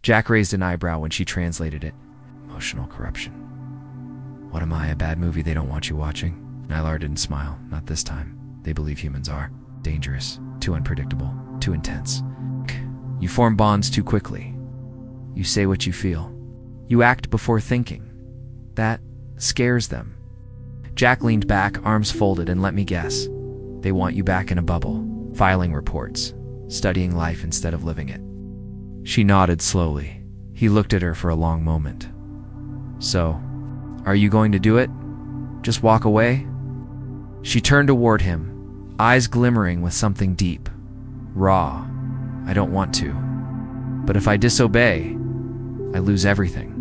Jack raised an eyebrow when she translated it. Emotional corruption. What am I, a bad movie they don't want you watching? Nylar didn't smile. Not this time. They believe humans are dangerous, too unpredictable, too intense. You form bonds too quickly. You say what you feel. You act before thinking. That scares them. Jack leaned back, arms folded, and let me guess. They want you back in a bubble, filing reports, studying life instead of living it. She nodded slowly. He looked at her for a long moment. So, are you going to do it? Just walk away? She turned toward him, eyes glimmering with something deep. Raw. I don't want to. But if I disobey, I lose everything.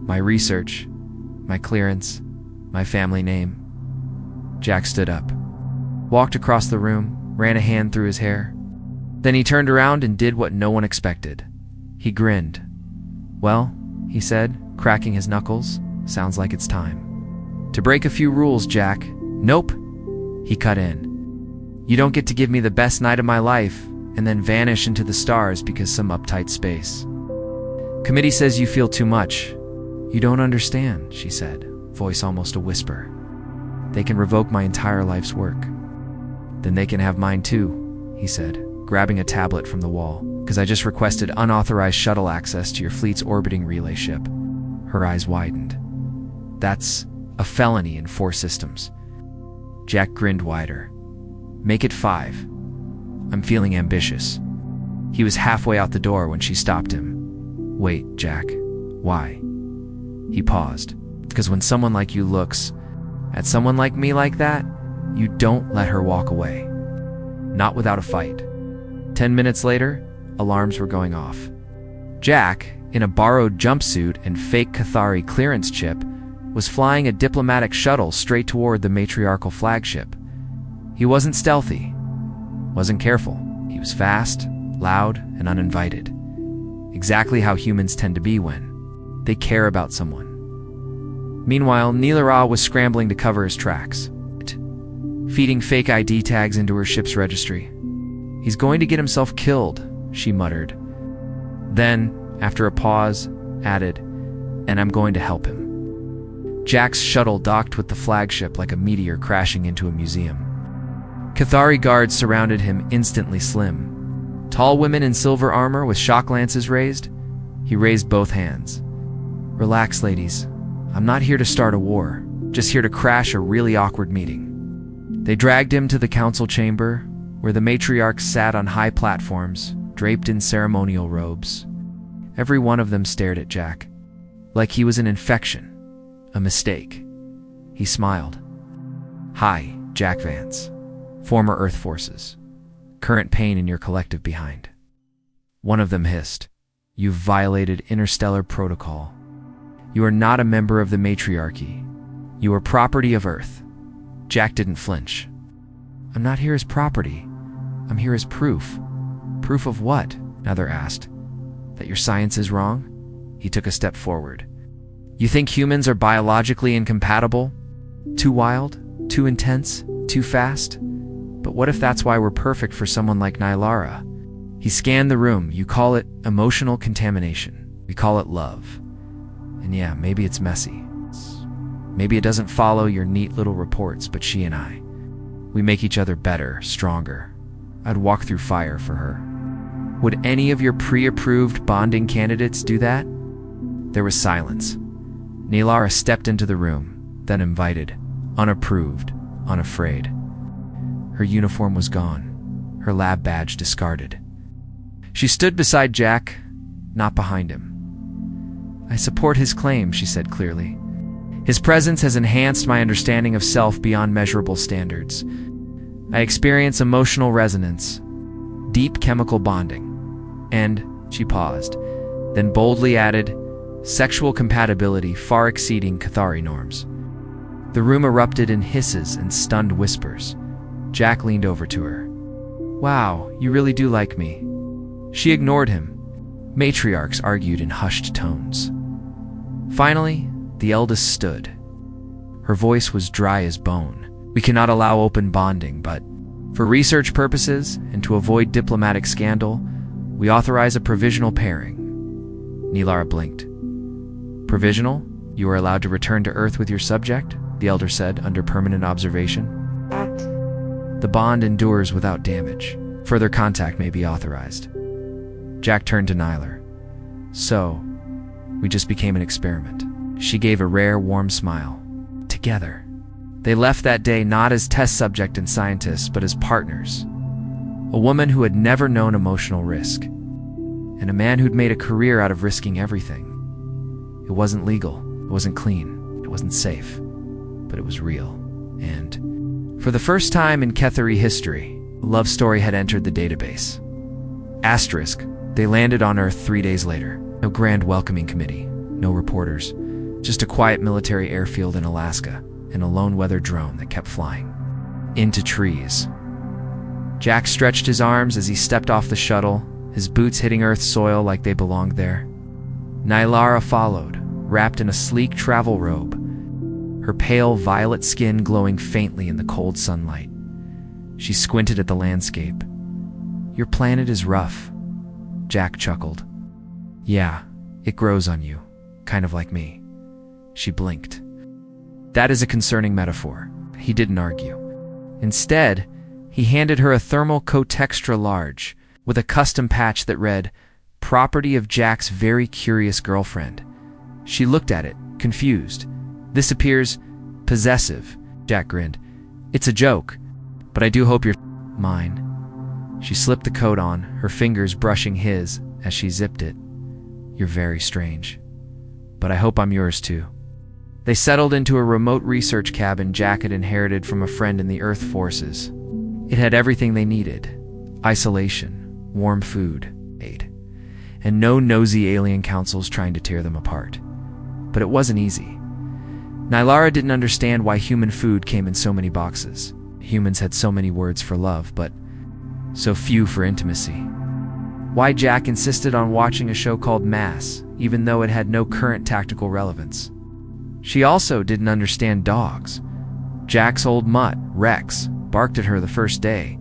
My research, my clearance, my family name. Jack stood up, walked across the room, ran a hand through his hair. Then he turned around and did what no one expected. He grinned. Well, he said, cracking his knuckles, sounds like it's time. To break a few rules, Jack. Nope, he cut in. You don't get to give me the best night of my life and then vanish into the stars because some uptight space. Committee says you feel too much. You don't understand, she said, voice almost a whisper. They can revoke my entire life's work. Then they can have mine too, he said, grabbing a tablet from the wall, because I just requested unauthorized shuttle access to your fleet's orbiting relay ship. Her eyes widened. That's a felony in 4 systems. Jack grinned wider. Make it 5. I'm feeling ambitious. He was halfway out the door when she stopped him. Wait, Jack. Why? He paused. Because when someone like you looks at someone like me like that, you don't let her walk away. Not without a fight. 10 minutes later, alarms were going off. Jack, in a borrowed jumpsuit and fake Cathari clearance chip, was flying a diplomatic shuttle straight toward the matriarchal flagship. He wasn't stealthy, wasn't careful. He was fast, loud, and uninvited. Exactly how humans tend to be when they care about someone. Meanwhile, Neelara was scrambling to cover his tracks, feeding fake ID tags into her ship's registry. He's going to get himself killed, she muttered. Then, after a pause, added, and I'm going to help him. Jack's shuttle docked with the flagship like a meteor crashing into a museum. Cathari guards surrounded him, instantly slim. Tall women in silver armor with shock lances raised. He raised both hands. Relax, ladies. I'm not here to start a war, just here to crash a really awkward meeting. They dragged him to the council chamber, where the matriarchs sat on high platforms, draped in ceremonial robes. Every one of them stared at Jack, like he was an infection, a mistake. He smiled. Hi, Jack Vance. Former Earth forces. Current pain in your collective behind. One of them hissed. You've violated interstellar protocol. You are not a member of the matriarchy. You are property of Earth. Jack didn't flinch. I'm not here as property. I'm here as proof. Proof of what? Another asked. That your science is wrong? He took a step forward. You think humans are biologically incompatible? Too wild? Too intense? Too fast? But what if that's why we're perfect for someone like Nylara? He scanned the room. You call it emotional contamination. We call it love. And yeah, maybe it's messy. Maybe it doesn't follow your neat little reports, but she and I, we make each other better, stronger. I'd walk through fire for her. Would any of your pre-approved bonding candidates do that? There was silence. Neelara stepped into the room, then invited, unapproved, unafraid. Her uniform was gone, her lab badge discarded. She stood beside Jack, not behind him. I support his claim, she said clearly. His presence has enhanced my understanding of self beyond measurable standards. I experience emotional resonance, deep chemical bonding, and, she paused, then boldly added, sexual compatibility far exceeding Cathari norms. The room erupted in hisses and stunned whispers. Jack leaned over to her. Wow, you really do like me. She ignored him. Matriarchs argued in hushed tones. Finally, the eldest stood. Her voice was dry as bone. We cannot allow open bonding, but for research purposes and to avoid diplomatic scandal, we authorize a provisional pairing. Nilara blinked. Provisional? You are allowed to return to Earth with your subject? The elder said, under permanent observation. The bond endures without damage. Further contact may be authorized. Jack turned to Nylar. So, we just became an experiment. She gave a rare, warm smile. Together. They left that day not as test subject and scientists, but as partners. A woman who had never known emotional risk. And a man who'd made a career out of risking everything. It wasn't legal. It wasn't clean. It wasn't safe. But it was real. And, for the first time in Kethari history, a love story had entered the database. Asterisk. They landed on Earth 3 days later. No grand welcoming committee. No reporters. Just a quiet military airfield in Alaska. And a lone weather drone that kept flying. Into trees. Jack stretched his arms as he stepped off the shuttle, his boots hitting Earth's soil like they belonged there. Nylara followed, wrapped in a sleek travel robe, her pale violet skin glowing faintly in the cold sunlight. She squinted at the landscape. Your planet is rough, Jack chuckled. Yeah, it grows on you, kind of like me. She blinked. That is a concerning metaphor. He didn't argue. Instead, he handed her a thermal coat extra large, with a custom patch that read, "Property of Jack's very curious girlfriend." She looked at it, confused. This appears possessive, Jack grinned. It's a joke, but I do hope you're mine. She slipped the coat on, her fingers brushing his as she zipped it. You're very strange, but I hope I'm yours too. They settled into a remote research cabin Jack had inherited from a friend in the Earth Forces. It had everything they needed. Isolation, warm food, aid, and no nosy alien councils trying to tear them apart. But it wasn't easy. Nylara didn't understand why human food came in so many boxes. Humans had so many words for love, but so few for intimacy. Why Jack insisted on watching a show called Mass, even though it had no current tactical relevance. She also didn't understand dogs. Jack's old mutt, Rex, barked at her the first day,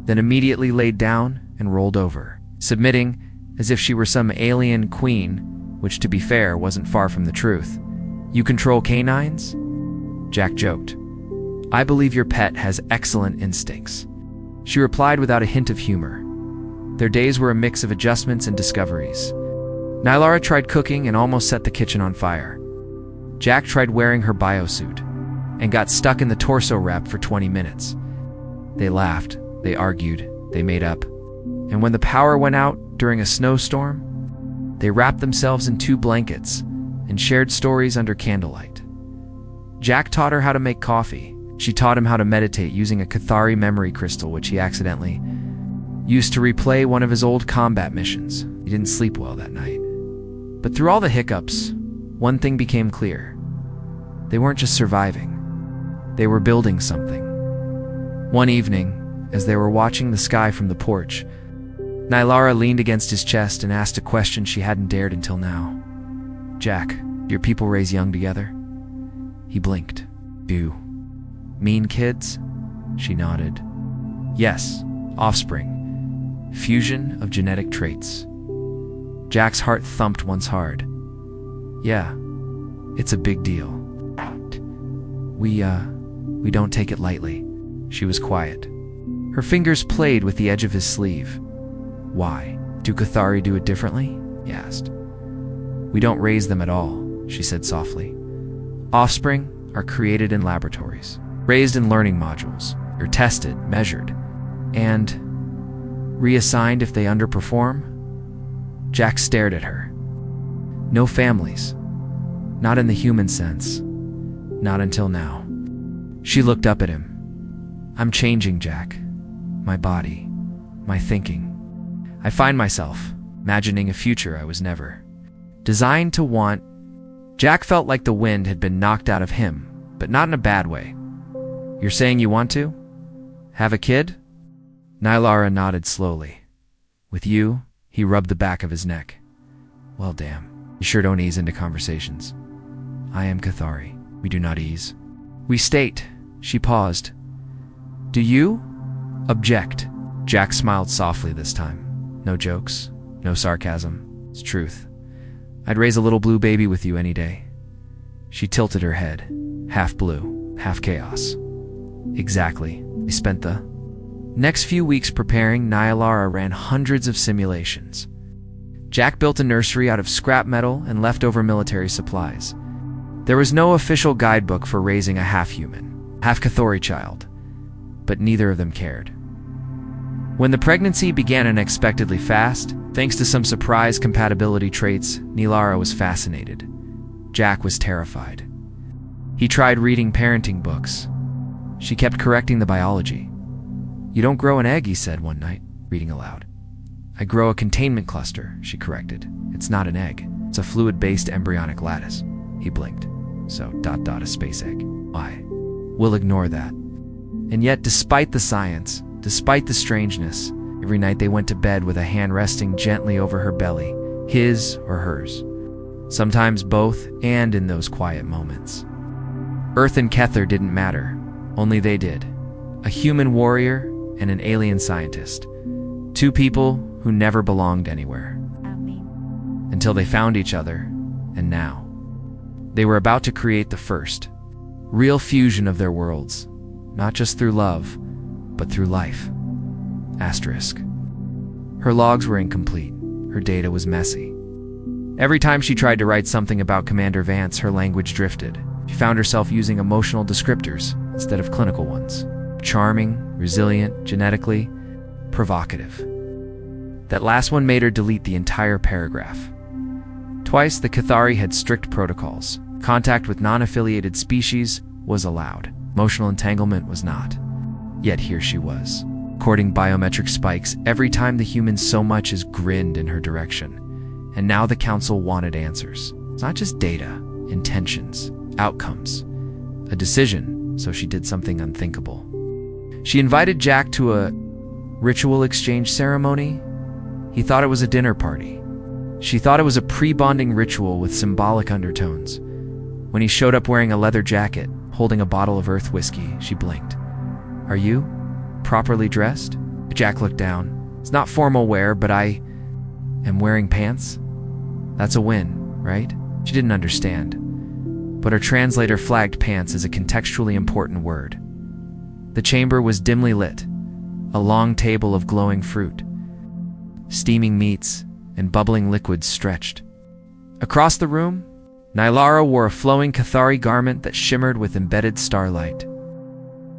then immediately laid down and rolled over, submitting as if she were some alien queen, which, to be fair, wasn't far from the truth. You control canines? Jack joked. I believe your pet has excellent instincts. She replied without a hint of humor. Their days were a mix of adjustments and discoveries. Nylara tried cooking and almost set the kitchen on fire. Jack tried wearing her biosuit and got stuck in the torso wrap for 20 minutes. They laughed, they argued, they made up. And when the power went out during a snowstorm, they wrapped themselves in 2 blankets and shared stories under candlelight. Jack taught her how to make coffee. She taught him how to meditate using a Kethari memory crystal, which he accidentally used to replay one of his old combat missions. He didn't sleep well that night. But through all the hiccups, one thing became clear. They weren't just surviving. They were building something. One evening, as they were watching the sky from the porch, Nylara leaned against his chest and asked a question she hadn't dared until now. Jack, do your people raise young together? He blinked. Do. Mean kids? She nodded. Yes, offspring. Fusion of genetic traits. Jack's heart thumped once hard. Yeah, it's a big deal. We don't take it lightly. She was quiet. Her fingers played with the edge of his sleeve. Why? Do Kethari do it differently? He asked. We don't raise them at all, she said softly. Offspring are created in laboratories, raised in learning modules. You're tested, measured, and reassigned if they underperform. Jack stared at her. No families. Not in the human sense. Not until now. She looked up at him. I'm changing, Jack. My body. My thinking. I find myself imagining a future I was never designed to want. Jack felt like the wind had been knocked out of him, but not in a bad way. You're saying you want to? Have a kid? Nylara nodded slowly. With you? He rubbed the back of his neck. Well, damn. You sure don't ease into conversations. I am Kethari. We do not ease. We state. She paused. Do you? Object. Jack smiled softly this time. No jokes. No sarcasm. It's truth. I'd raise a little blue baby with you any day. She tilted her head, half blue, half chaos. Exactly. They spent the next few weeks preparing. Nylara ran hundreds of simulations. Jack built a nursery out of scrap metal and leftover military supplies. There was no official guidebook for raising a half-human, half-Cathori child, but neither of them cared. When the pregnancy began unexpectedly fast, thanks to some surprise compatibility traits, Nylara was fascinated. Jack was terrified. He tried reading parenting books. She kept correcting the biology. "You don't grow an egg," he said one night, reading aloud. "I grow a containment cluster," she corrected. "It's not an egg. It's a fluid-based embryonic lattice." He blinked. "So, a space egg. Why? We'll ignore that." And yet, despite the science, despite the strangeness, every night they went to bed with a hand resting gently over her belly, his or hers. Sometimes both, and in those quiet moments. Earth and Kether didn't matter. Only they did. A human warrior and an alien scientist. Two people who never belonged anywhere. Until they found each other, and now. They were about to create the first, real fusion of their worlds. Not just through love, but through life. Asterisk. Her logs were incomplete. Her data was messy. Every time she tried to write something about Commander Vance, her language drifted. She found herself using emotional descriptors instead of clinical ones. Charming, resilient, genetically provocative. That last one made her delete the entire paragraph. Twice, the Cathari had strict protocols. Contact with non-affiliated species was allowed. Emotional entanglement was not. Yet here she was, recording biometric spikes every time the human so much as grinned in her direction. And now the council wanted answers. It's not just data, intentions, outcomes. A decision, so she did something unthinkable. She invited Jack to a ritual exchange ceremony. He thought it was a dinner party. She thought it was a pre-bonding ritual with symbolic undertones. When he showed up wearing a leather jacket, holding a bottle of Earth whiskey, she blinked. "Are you properly dressed?" Jack looked down. "It's not formal wear, but I am wearing pants." "That's a win, right?" She didn't understand, but her translator flagged pants as a contextually important word. The chamber was dimly lit, a long table of glowing fruit, steaming meats, and bubbling liquids stretched. Across the room, Nylara wore a flowing Cathari garment that shimmered with embedded starlight.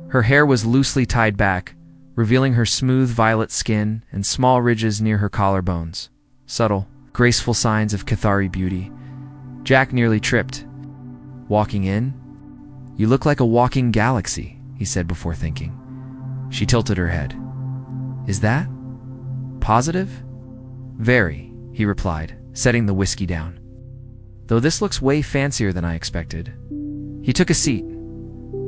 Her hair was loosely tied back, revealing her smooth violet skin and small ridges near her collarbones. Subtle, graceful signs of Cathari beauty. Jack nearly tripped. Walking in? "You look like a walking galaxy," he said before thinking. She tilted her head. "Is that positive?" "Very," he replied, setting the whiskey down. "Though this looks way fancier than I expected." He took a seat,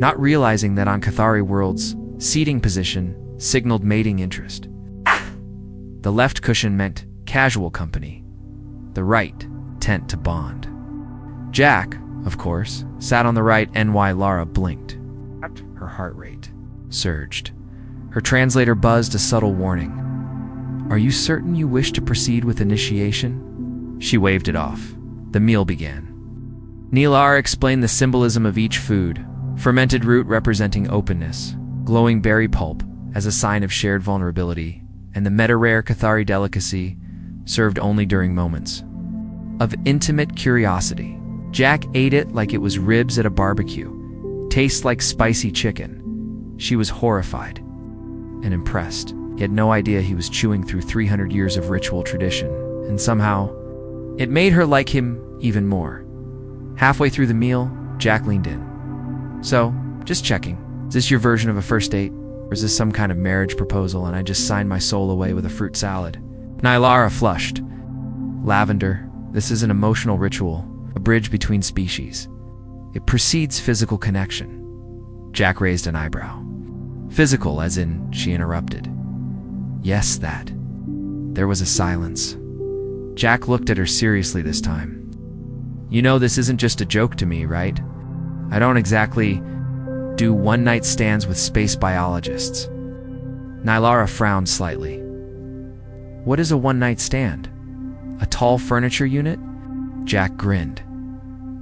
not realizing that on Cathari worlds, seating position signaled mating interest. The left cushion meant casual company. The right, tent to bond. Jack, of course, sat on the right. Nylara blinked. Her heart rate surged. Her translator buzzed a subtle warning. "Are you certain you wish to proceed with initiation?" She waved it off. The meal began. Nylara explained the symbolism of each food, fermented root representing openness, glowing berry pulp as a sign of shared vulnerability, and the meta-rare Cathari delicacy served only during moments of intimate curiosity. Jack ate it like it was ribs at a barbecue. Tastes like spicy chicken. She was horrified and impressed. He had no idea he was chewing through 300 years of ritual tradition, and somehow, it made her like him even more. Halfway through the meal, Jack leaned in. "So, just checking. Is this your version of a first date? Or is this some kind of marriage proposal and I just signed my soul away with a fruit salad?" Nylara flushed. "Lavender, this is an emotional ritual, a bridge between species. It precedes physical connection." Jack raised an eyebrow. "Physical, as in," she interrupted. "Yes, that." There was a silence. Jack looked at her seriously this time. "You know this isn't just a joke to me, right? I don't exactly do one-night stands with space biologists." Nylara frowned slightly. "What is a one-night stand? A tall furniture unit?" Jack grinned.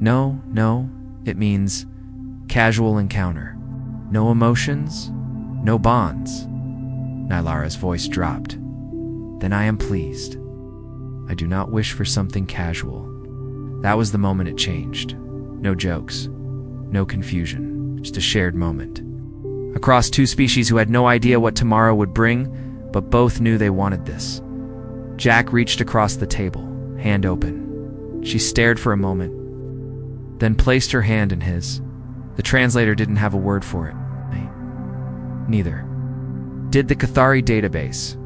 No, it means casual encounter. No emotions, no bonds. Nylara's voice dropped. Then I am pleased. I do not wish for something casual. That was the moment it changed. No jokes, no confusion, just a shared moment. Across two species who had no idea what tomorrow would bring, but both knew they wanted this. Jack reached across the table, hand open. She stared for a moment, then placed her hand in his. The translator didn't have a word for it. Neither did the Cathari database.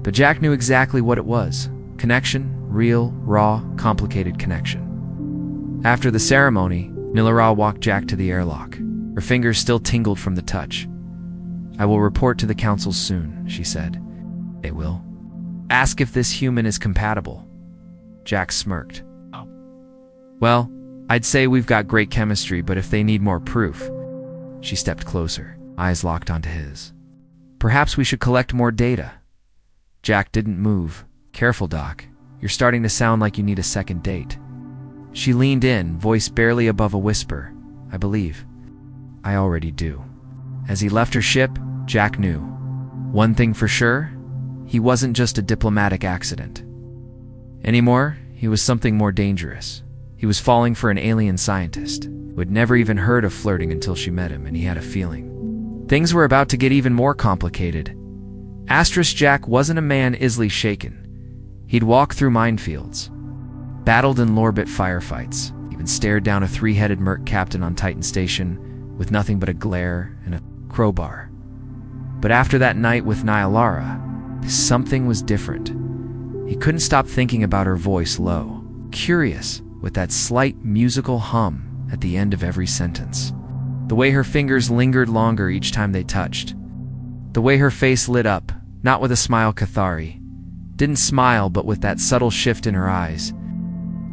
But Jack knew exactly what it was. Connection, real, raw, complicated connection. After the ceremony, Nilara walked Jack to the airlock. Her fingers still tingled from the touch. I will report to the council soon, she said. They will. Ask if this human is compatible. Jack smirked. Oh. Well, I'd say we've got great chemistry, but if they need more proof. She stepped closer, eyes locked onto his. Perhaps we should collect more data. Jack didn't move. Careful, Doc. You're starting to sound like you need a second date. She leaned in, voice barely above a whisper. I believe. I already do. As he left her ship, Jack knew. One thing for sure, he wasn't just a diplomatic accident. Anymore, he was something more dangerous. He was falling for an alien scientist who had never even heard of flirting until she met him, and he had a feeling. Things were about to get even more complicated. Asterisk Jack wasn't a man easily shaken. He'd walked through minefields, battled in Lorbit firefights, even stared down a three-headed merc captain on Titan Station with nothing but a glare and a crowbar. But after that night with Nilara, something was different. He couldn't stop thinking about her voice, low, curious, with that slight musical hum at the end of every sentence. The way her fingers lingered longer each time they touched. The way her face lit up, not with a smile Cathari. Didn't smile, but with that subtle shift in her eyes.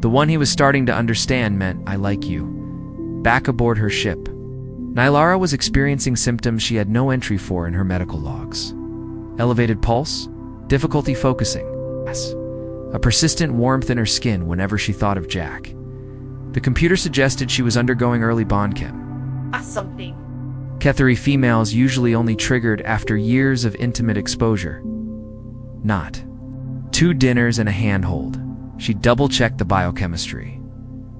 The one he was starting to understand meant, I like you. Back aboard her ship. Nilara was experiencing symptoms she had no entry for in her medical logs. Elevated pulse, difficulty focusing, yes. A persistent warmth in her skin whenever she thought of Jack. The computer suggested she was undergoing early bond chem. Something. Cathari females usually only triggered after years of intimate exposure. Not. 2 dinners and a handhold. She double-checked the biochemistry.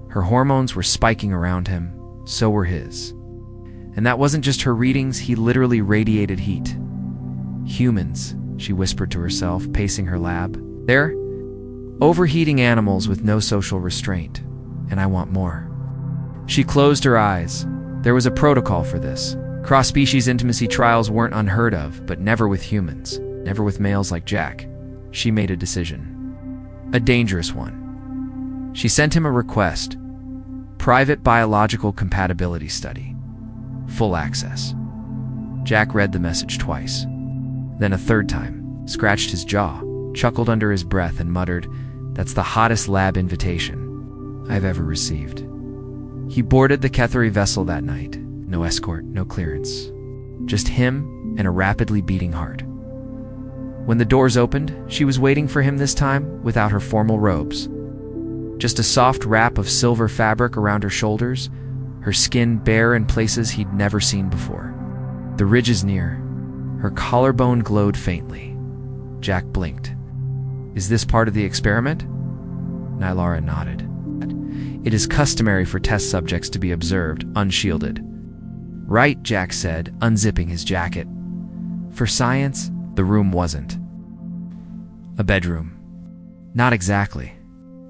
Her hormones were spiking around him, so were his. And that wasn't just her readings, he literally radiated heat. Humans, she whispered to herself, pacing her lab. They're overheating animals with no social restraint, and I want more. She closed her eyes. There was a protocol for this. Cross-species intimacy trials weren't unheard of, but never with humans, never with males like Jack. She made a decision. A dangerous one. She sent him a request. Private biological compatibility study. Full access. Jack read the message twice. Then a third time, scratched his jaw, chuckled under his breath and muttered, That's the hottest lab invitation I've ever received. He boarded the Cathari vessel that night. No escort, no clearance. Just him and a rapidly beating heart. When the doors opened, she was waiting for him this time without her formal robes. Just a soft wrap of silver fabric around her shoulders, her skin bare in places he'd never seen before. The ridges near. Her collarbone glowed faintly. Jack blinked. Is this part of the experiment? Nilara nodded. It is customary for test subjects to be observed, unshielded. Right, Jack said, unzipping his jacket. For science, the room wasn't. A bedroom. Not exactly.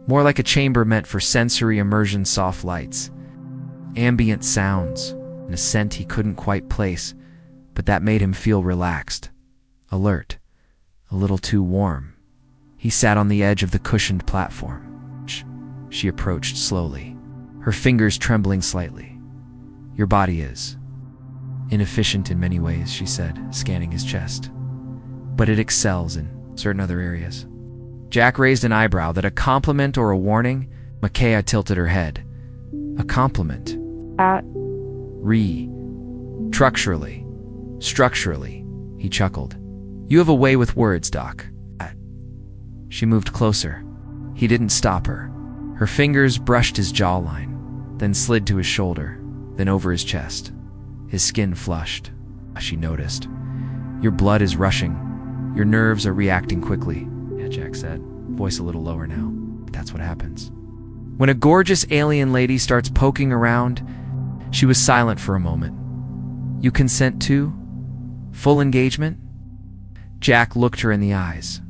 More like a chamber meant for sensory immersion, soft lights. Ambient sounds, and a scent he couldn't quite place, but that made him feel relaxed. Alert. A little too warm. He sat on the edge of the cushioned platform. She approached slowly, her fingers trembling slightly. Your body is inefficient in many ways, she said, scanning his chest. But it excels in certain other areas. Jack raised an eyebrow. That a compliment or a warning? Makaya tilted her head. A compliment. Structurally, he chuckled. You have a way with words, Doc. She moved closer. He didn't stop her. Her fingers brushed his jawline, then slid to his shoulder, then over his chest. His skin flushed. She noticed. "Your blood is rushing. Your nerves are reacting quickly," Jack said, voice a little lower now. That's what happens. When a gorgeous alien lady starts poking around, she was silent for a moment. "You consent to full engagement?" Jack looked her in the eyes.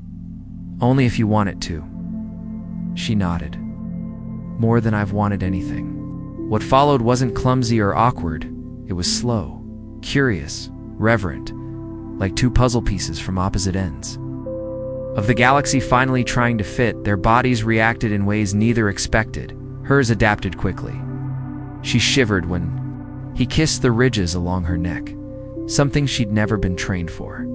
"Only if you want it to." She nodded. "More than I've wanted anything." What followed wasn't clumsy or awkward. It was slow, curious, reverent, like two puzzle pieces from opposite ends of the galaxy finally trying to fit. Their bodies reacted in ways neither expected. Hers adapted quickly. She shivered when he kissed the ridges along her neck, something she'd never been trained for.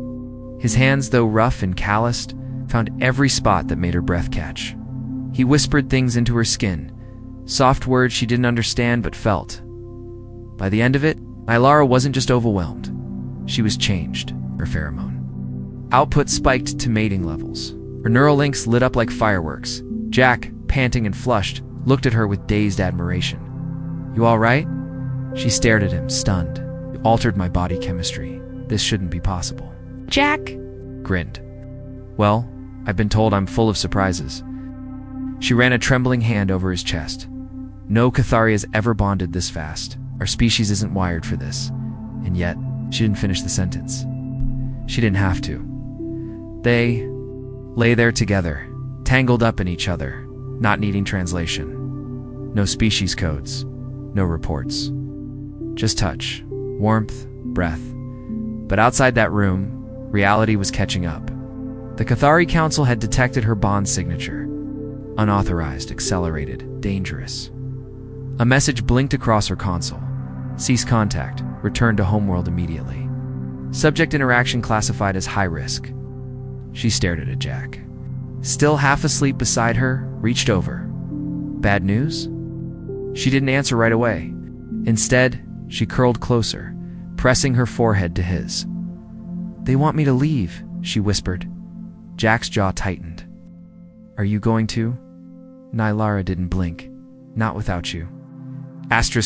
His hands, though rough and calloused, found every spot that made her breath catch. He whispered things into her skin, soft words she didn't understand but felt. By the end of it, Nylara wasn't just overwhelmed. She was changed. Her pheromone output spiked to mating levels. Her neural links lit up like fireworks. Jack, panting and flushed, looked at her with dazed admiration. "You all right?" She stared at him, stunned. "You altered my body chemistry. This shouldn't be possible." Jack grinned. "Well, I've been told I'm full of surprises." She ran a trembling hand over his chest. "No Cathari has ever bonded this fast. Our species isn't wired for this." And yet, she didn't finish the sentence. She didn't have to. They lay there together, tangled up in each other, not needing translation. No species codes, no reports. Just touch, warmth, breath. But outside that room, reality was catching up. The Cathari Council had detected her bond signature. Unauthorized, accelerated, dangerous. A message blinked across her console. "Cease contact. Return to homeworld immediately." Subject interaction classified as high risk. She stared at Jack. Still half asleep beside her, reached over. "Bad news?" She didn't answer right away. Instead, she curled closer, pressing her forehead to his. "They want me to leave," she whispered. Jack's jaw tightened. "Are you going to?" Nylara didn't blink. "Not without you."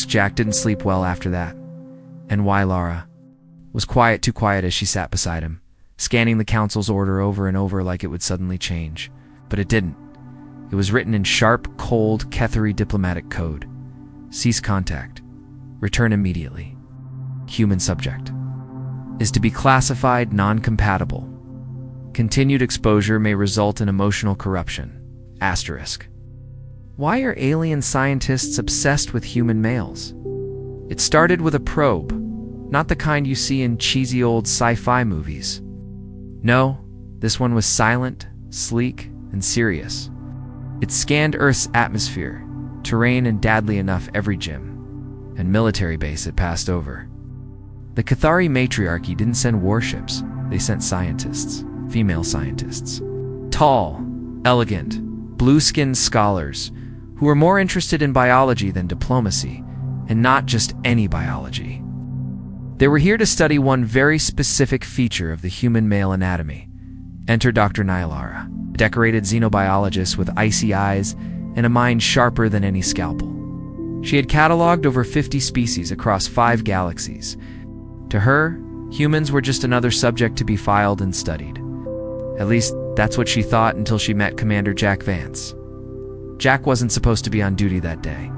Jack didn't sleep well after that. And why Lara? Was quiet, too quiet as she sat beside him, scanning the council's order over and over like it would suddenly change. But it didn't. It was written in sharp, cold, Cathari diplomatic code. "Cease contact. Return immediately. Human subject. Is to be classified non-compatible. Continued exposure may result in emotional corruption. Asterisk." Why are alien scientists obsessed with human males? It started with a probe, not the kind you see in cheesy old sci-fi movies. No, this one was silent, sleek, and serious. It scanned Earth's atmosphere, terrain, and dadly enough every gym and military base it passed over. The Cathari matriarchy didn't send warships, they sent scientists, female scientists. Tall, elegant, blue-skinned scholars who were more interested in biology than diplomacy, and not just any biology. They were here to study one very specific feature of the human male anatomy. Enter Dr. Nylara, a decorated xenobiologist with icy eyes and a mind sharper than any scalpel. She had cataloged over 50 species across 5 galaxies. To her, humans were just another subject to be filed and studied. At least, that's what she thought until she met Commander Jack Vance. Jack wasn't supposed to be on duty that day.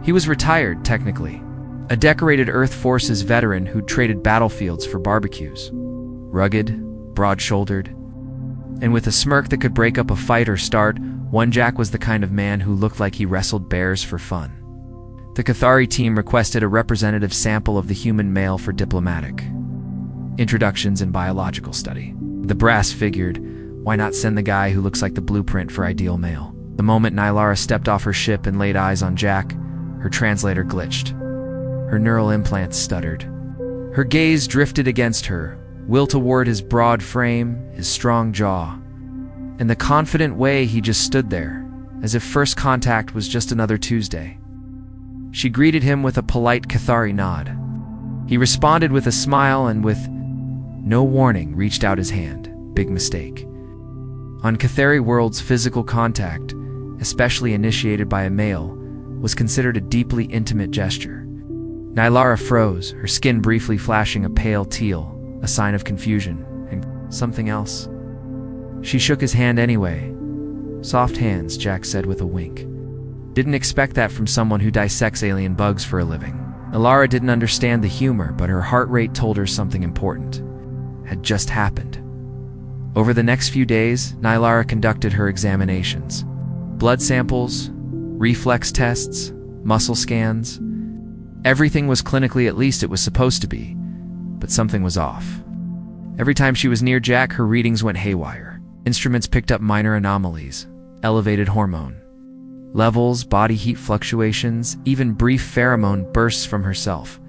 He was retired, technically. A decorated Earth Forces veteran who'd traded battlefields for barbecues. Rugged, broad-shouldered, and with a smirk that could break up a fight or start, one Jack was the kind of man who looked like he wrestled bears for fun. The Cathari team requested a representative sample of the human male for diplomatic introductions and biological study. The brass figured, why not send the guy who looks like the blueprint for ideal male? The moment Nylara stepped off her ship and laid eyes on Jack, her translator glitched. Her neural implants stuttered. Her gaze drifted against her, will toward his broad frame, his strong jaw, and the confident way he just stood there, as if first contact was just another Tuesday. She greeted him with a polite Cathari nod. He responded with a smile and with no warning reached out his hand. Big mistake. On Cathari worlds, physical contact, especially initiated by a male, was considered a deeply intimate gesture. Nylara froze, her skin briefly flashing a pale teal, a sign of confusion, and something else. She shook his hand anyway. "Soft hands," Jack said with a wink. Didn't expect that from someone who dissects alien bugs for a living. Nylara didn't understand the humor, but her heart rate told her something important had just happened. Over the next few days, Nylara conducted her examinations. Blood samples, reflex tests, muscle scans. Everything was clinically at least it was supposed to be, but something was off. Every time she was near Jack, her readings went haywire. Instruments picked up minor anomalies, elevated hormone levels, body heat fluctuations, even brief pheromone bursts from herself.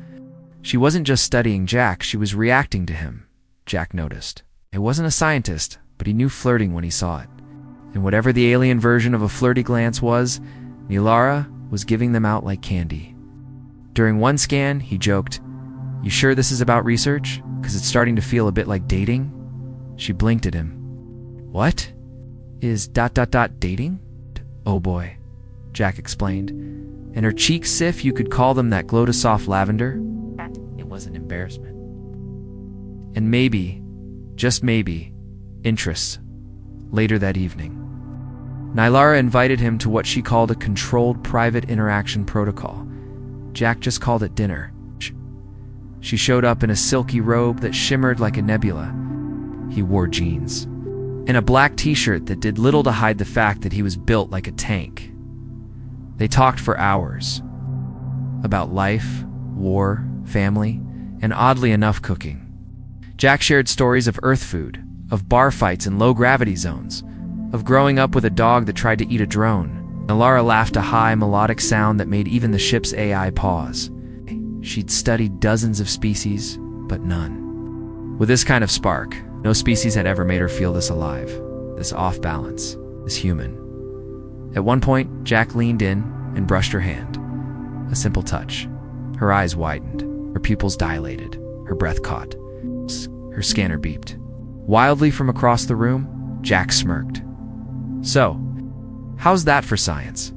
She wasn't just studying Jack, she was reacting to him, Jack noticed. It wasn't a scientist, but he knew flirting when he saw it. And whatever the alien version of a flirty glance was, Nylara was giving them out like candy. During one scan, he joked, "You sure this is about research? 'Cause it's starting to feel a bit like dating?" She blinked at him. "What? Is ... dating?" "Oh boy," Jack explained. And her cheeks, if you could call them that, glowed a soft lavender. It was an embarrassment. And maybe, just maybe, interests. Later that evening, Nylara invited him to what she called a controlled private interaction protocol. Jack just called it dinner. She showed up in a silky robe that shimmered like a nebula. He wore jeans and a black t-shirt that did little to hide the fact that he was built like a tank. They talked for hours about life, war, family, and oddly enough, cooking. Jack shared stories of Earth food, of bar fights in low-gravity zones, of growing up with a dog that tried to eat a drone. Nylara laughed a high, melodic sound that made even the ship's AI pause. She'd studied dozens of species, but none with this kind of spark. No species had ever made her feel this alive, this off-balance, this human. At one point, Jack leaned in and brushed her hand. A simple touch. Her eyes widened, her pupils dilated, her breath caught. Her scanner beeped. Wildly from across the room, Jack smirked. "So, how's that for science?"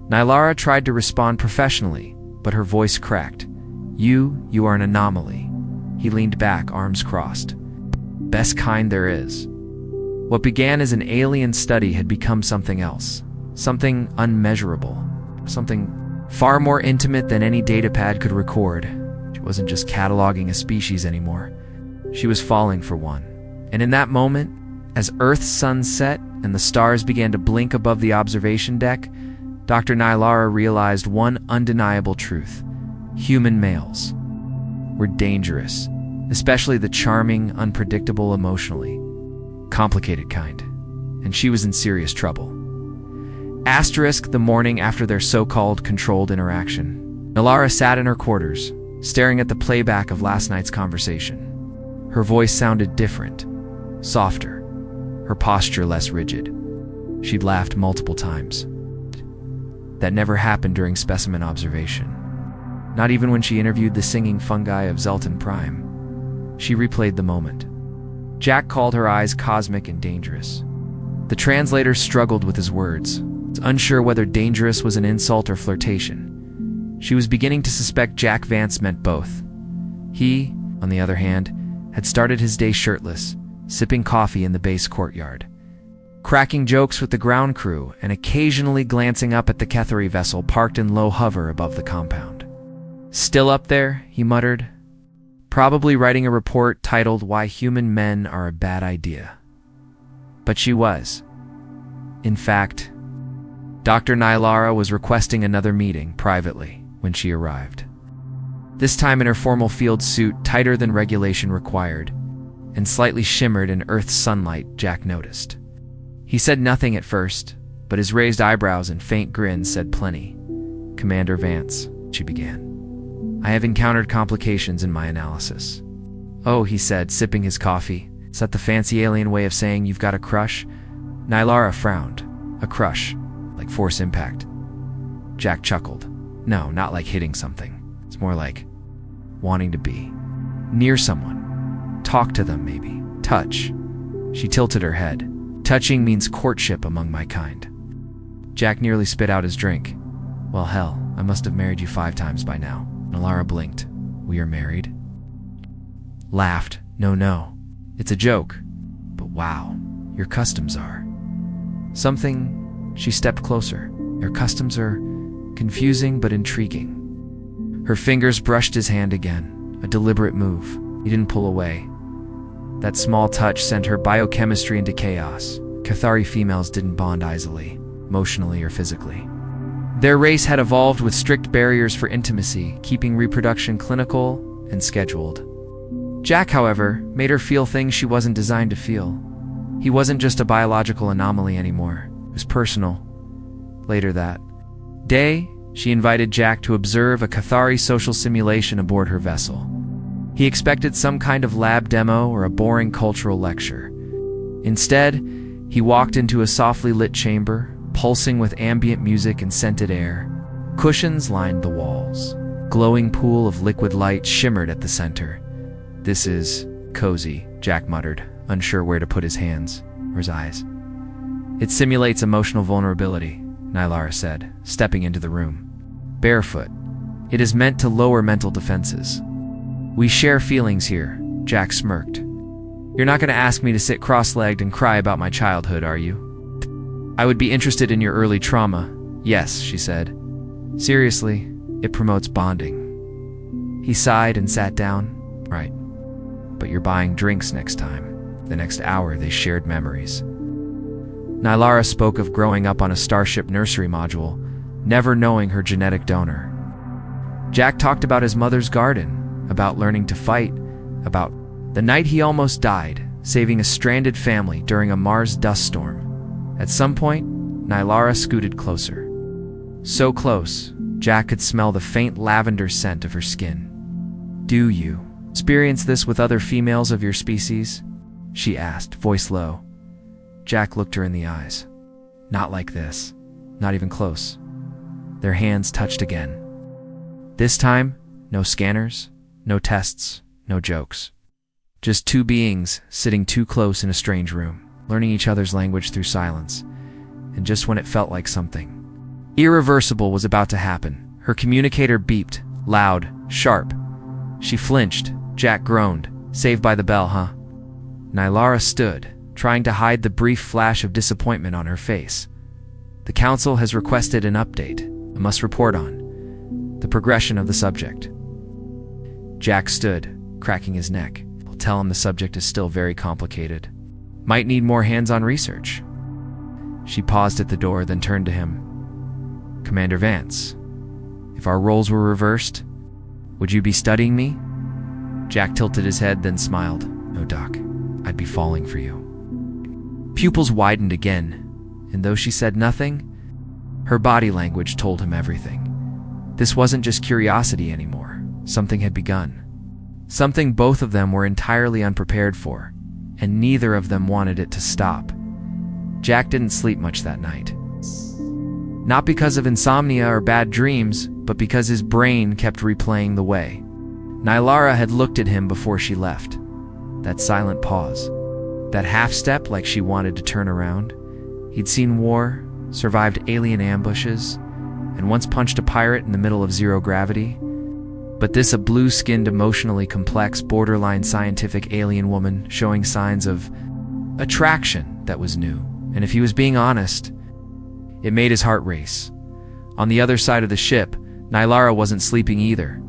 Nylara tried to respond professionally, but her voice cracked. You are an anomaly." He leaned back, arms crossed. "Best kind there is." What began as an alien study had become something else. Something unmeasurable. Something far more intimate than any datapad could record. She wasn't just cataloging a species anymore. She was falling for one. And in that moment, as Earth's sun set and the stars began to blink above the observation deck, Dr. Nylara realized one undeniable truth. Human males were dangerous, especially the charming, unpredictable, emotionally complicated kind. And she was in serious trouble. Asterisk the morning after their so-called controlled interaction. Nylara sat in her quarters, staring at the playback of last night's conversation. Her voice sounded different, softer, her posture less rigid. She'd laughed multiple times. That never happened during specimen observation. Not even when she interviewed the singing fungi of Zelton Prime. She replayed the moment. Jack called her eyes cosmic and dangerous. The translator struggled with his words, unsure whether dangerous was an insult or flirtation. She was beginning to suspect Jack Vance meant both. He, on the other hand, had started his day shirtless, sipping coffee in the base courtyard, cracking jokes with the ground crew and occasionally glancing up at the Kethari vessel parked in low hover above the compound. "Still up there," he muttered, probably writing a report titled "Why Human Men Are a Bad Idea." But she was. In fact, Dr. Nylara was requesting another meeting privately when she arrived. This time in her formal field suit, tighter than regulation required, and slightly shimmered in Earth's sunlight, Jack noticed. He said nothing at first, but his raised eyebrows and faint grin said plenty. "Commander Vance," she began, "I have encountered complications in my analysis." "Oh," he said, sipping his coffee. "Is that the fancy alien way of saying you've got a crush?" Nylara frowned. "A crush? Like force impact?" Jack chuckled. "No, not like hitting something. It's more like wanting to be near someone. Talk to them, maybe. Touch." She tilted her head. "Touching means courtship among my kind." Jack nearly spit out his drink. Well, hell, I must have married you 5 times by now. Nylara blinked. We are married? Laughed. No. It's a joke. But wow, your customs are. Something. She stepped closer. Your customs are confusing but intriguing. Her fingers brushed his hand again, a deliberate move. He didn't pull away. That small touch sent her biochemistry into chaos. Cathari females didn't bond easily, emotionally or physically. Their race had evolved with strict barriers for intimacy, keeping reproduction clinical and scheduled. Jack, however, made her feel things she wasn't designed to feel. He wasn't just a biological anomaly anymore. It was personal. Later that day, she invited Jack to observe a Cathari social simulation aboard her vessel. He expected some kind of lab demo or a boring cultural lecture. Instead, he walked into a softly lit chamber, pulsing with ambient music and scented air. Cushions lined the walls. Glowing pool of liquid light shimmered at the center. This is cozy, Jack muttered, unsure where to put his hands or his eyes. It simulates emotional vulnerability, Nylara said, stepping into the room. Barefoot. It is meant to lower mental defenses. We share feelings here, Jack smirked. You're not going to ask me to sit cross-legged and cry about my childhood, are you? I would be interested in your early trauma. Yes, she said. Seriously, it promotes bonding. He sighed and sat down. Right. But you're buying drinks next time. The next hour, they shared memories. Nylara spoke of growing up on a Starship nursery module, never knowing her genetic donor. Jack talked about his mother's garden, about learning to fight, about the night he almost died, saving a stranded family during a Mars dust storm. At some point, Nylara scooted closer. So close, Jack could smell the faint lavender scent of her skin. Do you experience this with other females of your species? She asked, voice low. Jack looked her in the eyes. Not like this. Not even close. Their hands touched again. This time, no scanners, no tests, no jokes. Just 2 beings sitting too close in a strange room, learning each other's language through silence. And just when it felt like something irreversible was about to happen, her communicator beeped, loud, sharp. She flinched. Jack groaned. Saved by the bell, huh? Nylara stood, trying to hide the brief flash of disappointment on her face. The council has requested an update. I must report on the progression of the subject. Jack stood, cracking his neck. I'll tell him the subject is still very complicated. Might need more hands-on research. She paused at the door, then turned to him. Commander Vance, if our roles were reversed, would you be studying me? Jack tilted his head, then smiled. No, Doc. I'd be falling for you. Pupils widened again, and though she said nothing, her body language told him everything. This wasn't just curiosity anymore. Something had begun. Something both of them were entirely unprepared for, and neither of them wanted it to stop. Jack didn't sleep much that night. Not because of insomnia or bad dreams, but because his brain kept replaying the way Nylara had looked at him before she left. That silent pause. That half-step like she wanted to turn around. He'd seen war, survived alien ambushes, and once punched a pirate in the middle of zero gravity. But this a blue-skinned, emotionally complex, borderline scientific alien woman showing signs of attraction that was new. And if he was being honest, it made his heart race. On the other side of the ship, Nylara wasn't sleeping either.